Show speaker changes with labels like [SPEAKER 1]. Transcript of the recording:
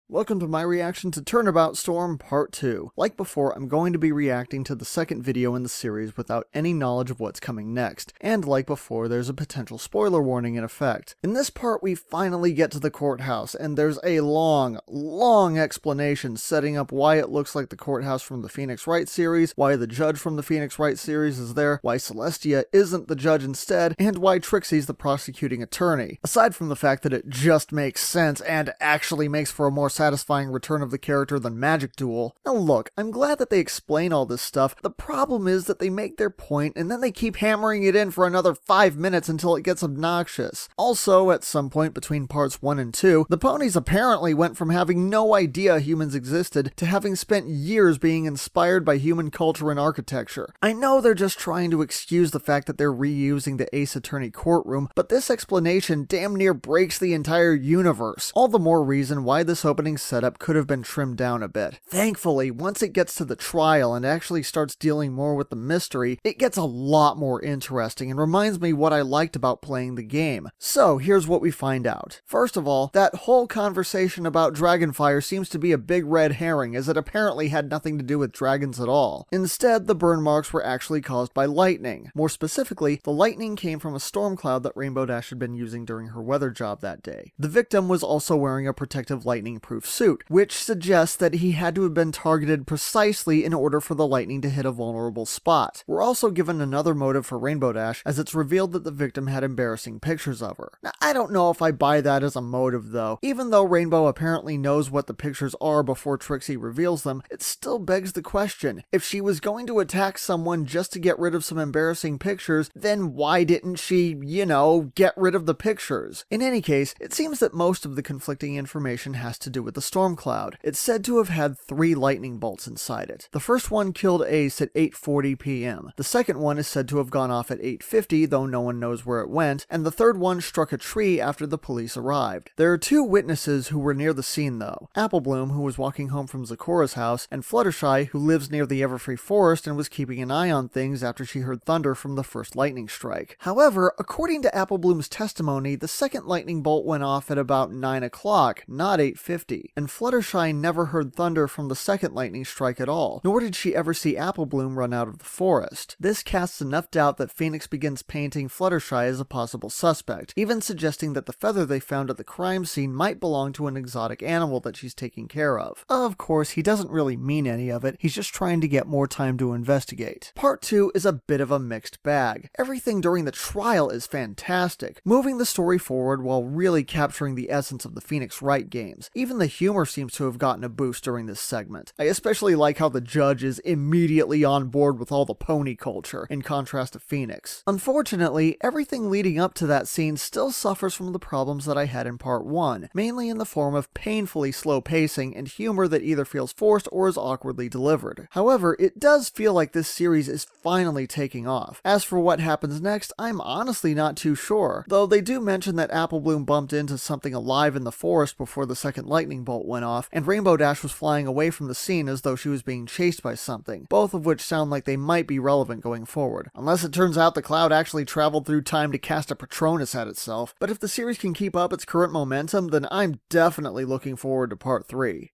[SPEAKER 1] Welcome to my reaction to Turnabout Storm Part 2. Like before, I'm going to be reacting to the second video in the series without any knowledge of what's coming next, and like before, there's a potential spoiler warning in effect. In this part, we finally get to the courthouse, and there's a long explanation setting up why it looks like the courthouse from the Phoenix Wright series, why the judge from the Phoenix Wright series is there, why Celestia isn't the judge instead, and why Trixie's the prosecuting attorney. Aside from the fact that it just makes sense and actually makes for a more satisfying return of the character than Magic Duel. Now look, I'm glad that they explain all this stuff. The problem is that they make their point and then they keep hammering it in for another 5 minutes until it gets obnoxious. Also, at some point between parts 1 and 2, the ponies apparently went from having no idea humans existed to having spent years being inspired by human culture and architecture. I know they're just trying to excuse the fact that they're reusing the Ace Attorney courtroom, but this explanation damn near breaks the entire universe. All the more reason why this opening setup could have been trimmed down a bit. Thankfully, once it gets to the trial and actually starts dealing more with the mystery, it gets a lot more interesting and reminds me what I liked about playing the game. So here's what we find out. First of all, that whole conversation about Dragonfire seems to be a big red herring, as it apparently had nothing to do with dragons at all. Instead, the burn marks were actually caused by lightning. More specifically, the lightning came from a storm cloud that Rainbow Dash had been using during her weather job that day. The victim was also wearing a protective lightning-proof suit, which suggests that he had to have been targeted precisely in order for the lightning to hit a vulnerable spot. We're also given another motive for Rainbow Dash, as it's revealed that the victim had embarrassing pictures of her. Now, I don't know if I buy that as a motive though. Even though Rainbow apparently knows what the pictures are before Trixie reveals them, it still begs the question. If she was going to attack someone just to get rid of some embarrassing pictures, then why didn't she, get rid of the pictures? In any case, it seems that most of the conflicting information has to do with the storm cloud. It's said to have had 3 lightning bolts inside it. The first one killed Ace at 8:40 p.m. The second one is said to have gone off at 8:50, though no one knows where it went, and the third one struck a tree after the police arrived. There are 2 witnesses who were near the scene though. Applebloom, who was walking home from Zecora's house, and Fluttershy, who lives near the Everfree Forest and was keeping an eye on things after she heard thunder from the first lightning strike. However, according to Applebloom's testimony, the second lightning bolt went off at about 9 o'clock, not 8:50, and Fluttershy never heard thunder from the second lightning strike at all, nor did she ever see Applebloom run out of the forest. This casts enough doubt that Phoenix begins painting Fluttershy as a possible suspect, even suggesting that the feather they found at the crime scene might belong to an exotic animal that she's taking care of. Of course, he doesn't really mean any of it, he's just trying to get more time to investigate. Part 2 is a bit of a mixed bag. Everything during the trial is fantastic, moving the story forward while really capturing the essence of the Phoenix Wright games. Even the humor seems to have gotten a boost during this segment. I especially like how the judge is immediately on board with all the pony culture, in contrast to Phoenix. Unfortunately, everything leading up to that scene still suffers from the problems that I had in part 1, mainly in the form of painfully slow pacing and humor that either feels forced or is awkwardly delivered. However, it does feel like this series is finally taking off. As for what happens next, I'm honestly not too sure, though they do mention that Applebloom bumped into something alive in the forest before the second lightning bolt went off, and Rainbow Dash was flying away from the scene as though she was being chased by something, both of which sound like they might be relevant going forward. Unless it turns out the cloud actually traveled through time to cast a Patronus at itself, but if the series can keep up its current momentum, then I'm definitely looking forward to part 3.